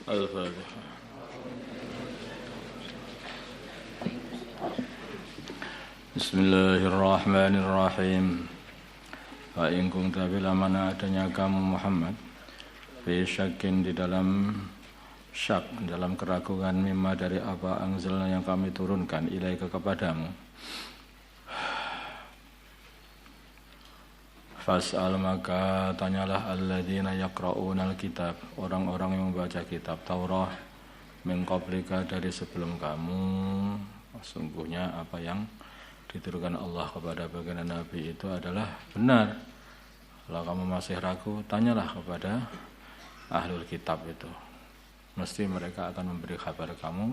Al-Fatihah. Bismillahirrahmanirrahim. Wa in kunta bila mana adanya kamu Muhammad fi syakin di dalam syak, dalam keraguan mimma dari apa anzalna yang kami turunkan ilaika kepadamu. Fas'al maka tanyalah alladzina yaqra'unal kitab, orang-orang yang membaca kitab Taurat min qablika dari sebelum kamu. Sungguhnya apa yang diturunkan Allah kepada baginda Nabi itu adalah benar. Kalau kamu masih ragu, tanyalah kepada ahlul kitab itu. Mesti mereka akan memberi kabar kamu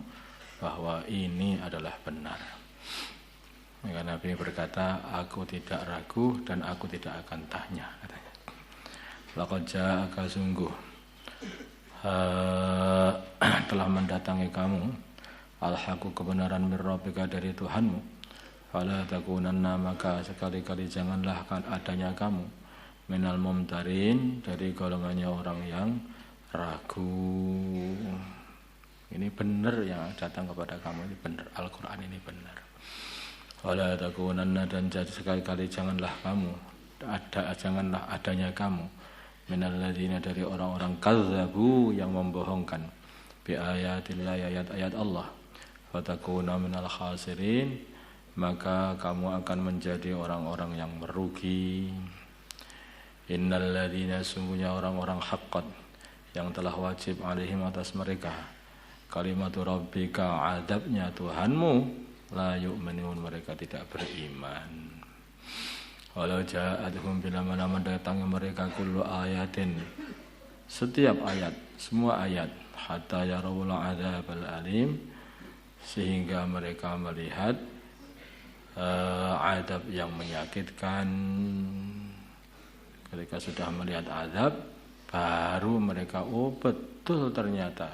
bahwa ini adalah benar. Maka Nabi berkata, aku tidak ragu dan aku tidak akan tanya, katanya. Laqad ja'aka sungguh telah mendatangi kamu al-haqqu kebenaran min rabbika dari Tuhanmu. Fala takunanna maka sekali-kali janganlah kan adanya kamu minal mumtarin dari golongannya orang yang ragu. Ini benar yang datang kepada kamu, ini benar, Al-Quran ini benar. Wala takunanna dan jadi sekali-kali janganlah adanya kamu minal ladzina dari orang-orang kazzabu yang membohongkan bi ayatillah ayat-ayat Allah. Fatakuna minal khasirin maka kamu akan menjadi orang-orang yang merugi. Innal ladzina sungguhnya orang-orang haqqat yang telah wajib alaihim atas mereka kalimatu rabbika adabnya Tuhanmu la yu'minun mereka tidak beriman. Walau ja'atuhum bila mana mendatangi mereka kullu ayatin setiap ayat, semua ayat hatta yarawul adzabal alim sehingga mereka melihat azab yang menyakitkan. Ketika sudah melihat azab baru mereka betul ternyata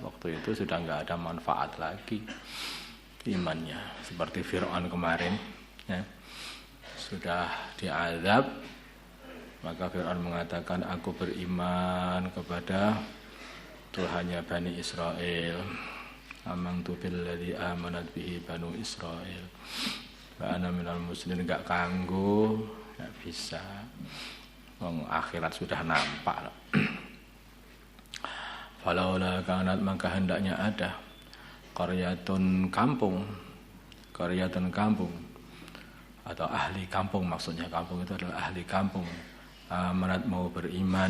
waktu itu sudah enggak ada manfaat lagi imannya, seperti Fir'aun kemarin ya. Sudah diazab maka Fir'aun mengatakan aku beriman kepada Tuhannya Bani Israel. Amantu billadzi amanat bihi Banu Israel wa ana minal muslimin. Enggak kanggo, enggak bisa. Wong akhirat sudah nampak. Falaula kanat maka hendaknya ada qaryatun kampung atau ahli kampung, maksudnya kampung itu adalah ahli kampung amanat mau beriman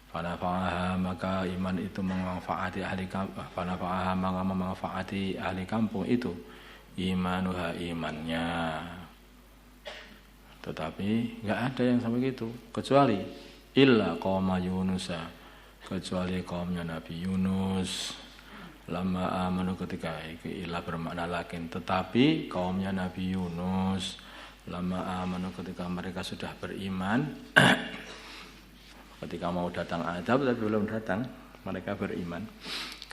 fanafa'aha maka iman itu memanfaati ahli kampung, fanafa'aha maka memanfaati ahli kampung itu imanuha imannya. Tetapi enggak ada yang sampai gitu kecuali illa qauma yunusa, kecuali kaumnya Nabi Yunus. Lama amanu ketika ilah bermakna lakin, tetapi kaumnya Nabi Yunus lama amanu ketika mereka sudah beriman ketika mau datang azab tapi belum datang mereka beriman.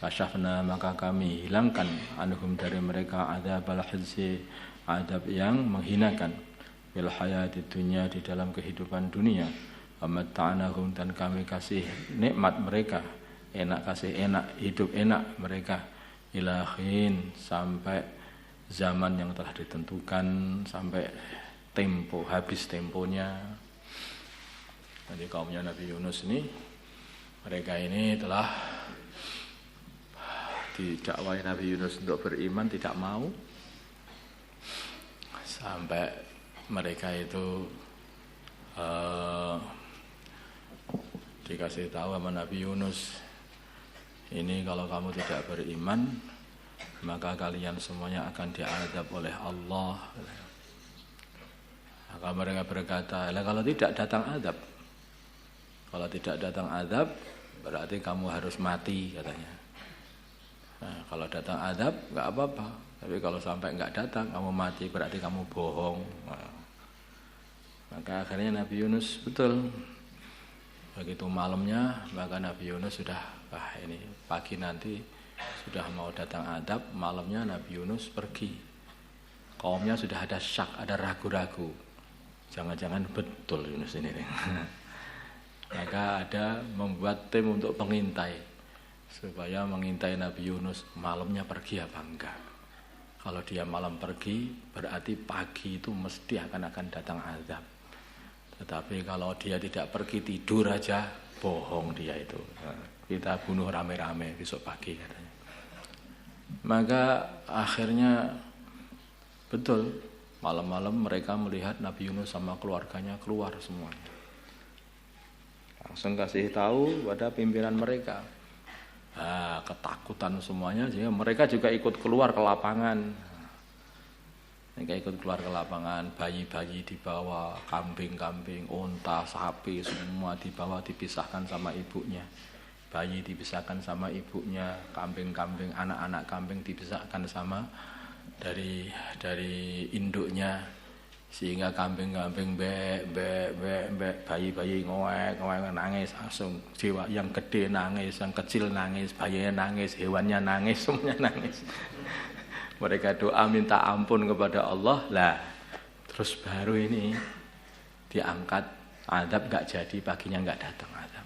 Kasyafna maka kami hilangkan anhum dari mereka adzabal khizy, azab yang menghinakan fil hayati dunya di dalam kehidupan dunia. Amatta'nahum dan kami kasih nikmat mereka enak, kasih enak, hidup enak mereka ilahin sampai zaman yang telah ditentukan, sampai tempo, habis temponya. Jadi kaumnya Nabi Yunus ini, mereka ini telah didakwai Nabi Yunus untuk beriman, tidak mau, sampai mereka itu dikasih tahu sama Nabi Yunus, ini kalau kamu tidak beriman maka kalian semuanya akan diazab oleh Allah. Maka mereka berkata, kalau tidak datang azab, kalau tidak datang azab berarti kamu harus mati, katanya. Nah, kalau datang azab enggak apa-apa, tapi kalau sampai enggak datang kamu mati berarti kamu bohong. Nah, maka akhirnya Nabi Yunus betul. Begitu malamnya maka Nabi Yunus sudah ini pagi nanti sudah mau datang azab, malamnya Nabi Yunus pergi. Kaumnya sudah ada syak, ada ragu-ragu. Jangan-jangan betul Yunus ini. Maka ada membuat tim untuk pengintai. supaya mengintai Nabi Yunus malamnya pergi apa enggak. Kalau dia malam pergi berarti pagi itu mesti akan datang azab. Tetapi kalau dia tidak pergi tidur aja, bohong dia itu. Kita bunuh rame-rame besok pagi katanya. Maka akhirnya betul malam-malam mereka melihat Nabi Yunus sama keluarganya keluar semuanya. Langsung kasih tahu pada pimpinan mereka. Ketakutan semuanya, sehingga mereka juga ikut keluar ke lapangan. Mereka ikut keluar ke lapangan, bayi-bayi dibawa, kambing-kambing, unta, sapi, semua dibawa, dipisahkan sama ibunya. Bayi dipisahkan sama ibunya, kambing-kambing, anak-anak kambing dipisahkan sama dari induknya, sehingga kambing-kambing bek, bayi-bayi ngowek nangis langsung, jiwa yang gede nangis, yang kecil nangis, bayinya nangis, hewannya nangis, semuanya nangis. Mereka doa minta ampun kepada Allah lah. Terus baru ini diangkat azab, nggak jadi, paginya nggak datang azab.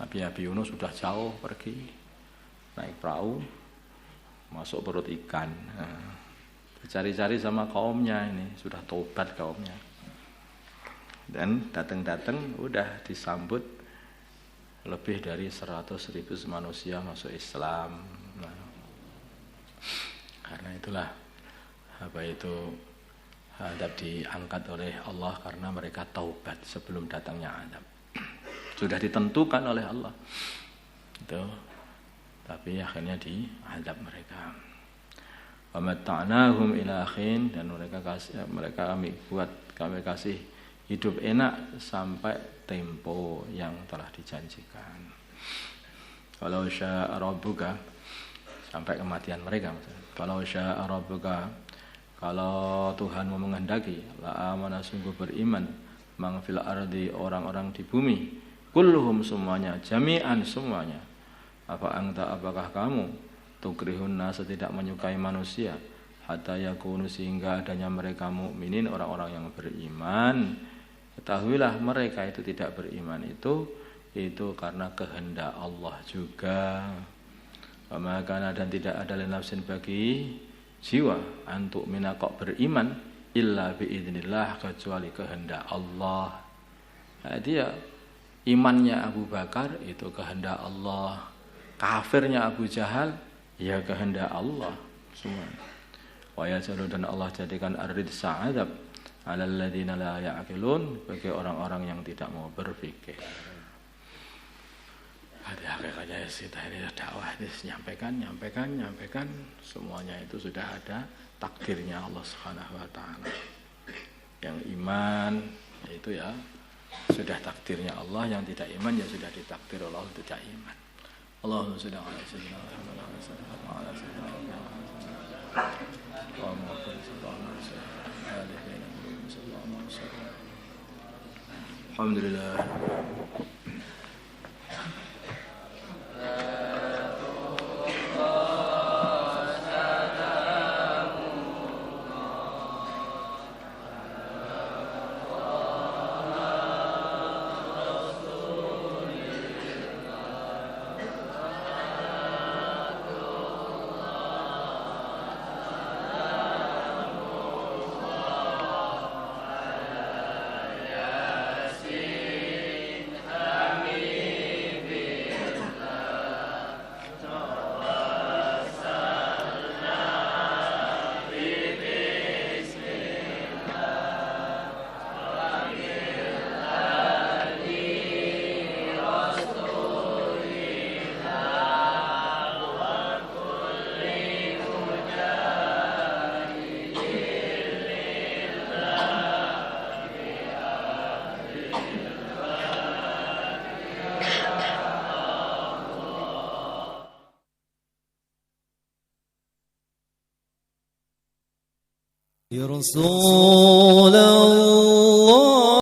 Nabi Yunus sudah jauh pergi naik perahu masuk perut ikan. Cari-cari sama kaumnya, ini sudah tobat kaumnya. Dan datang udah disambut lebih dari 100.000 manusia masuk Islam. Karena itulah azab diangkat oleh Allah karena mereka taubat sebelum datangnya azab. Sudah ditentukan oleh Allah. Itu. Tapi akhirnya diazab mereka. Wamatta'nahum ila khin, dan kami kasih hidup enak sampai tempo yang telah dijanjikan. Walau syaa rabbuka, sampai kematian mereka maksudnya. Walau syaa rabbuka, kalau Tuhan menghendaki, la amana, sungguh beriman, man fil ardi, orang-orang di bumi, kulluhum, semuanya, jami'an, semuanya. Apakah kamu tukrihun nasa, tidak menyukai manusia, hatta yakunu, sehingga adanya mereka mukminin, orang-orang yang beriman. Ketahuilah mereka itu tidak beriman itu karena kehendak Allah juga. Maka dan tidak ada nafsin bagi jiwa antuk mina, kok beriman, illa biidznillah, kecuali kehendak Allah. Dia imannya Abu Bakar itu kehendak Allah, kafirnya Abu Jahal ya kehendak Allah semua. Wa yajalu, dan Allah jadikan ar-ridsa azab alal ladzina la ya'qilun, bagi orang-orang yang tidak mau berpikir. Hakikatnya kita ini dakwah ini nyampaikan, semuanya itu sudah ada takdirnya Allah Subhanahu wa taala. Yang iman itu ya sudah takdirnya Allah, yang tidak iman ya sudah ditakdir Allah tidak iman. Allahumma shalli ala sayyidina Muhammad wa ala sayyidina Muhammad. Alhamdulillah. يا رسول الله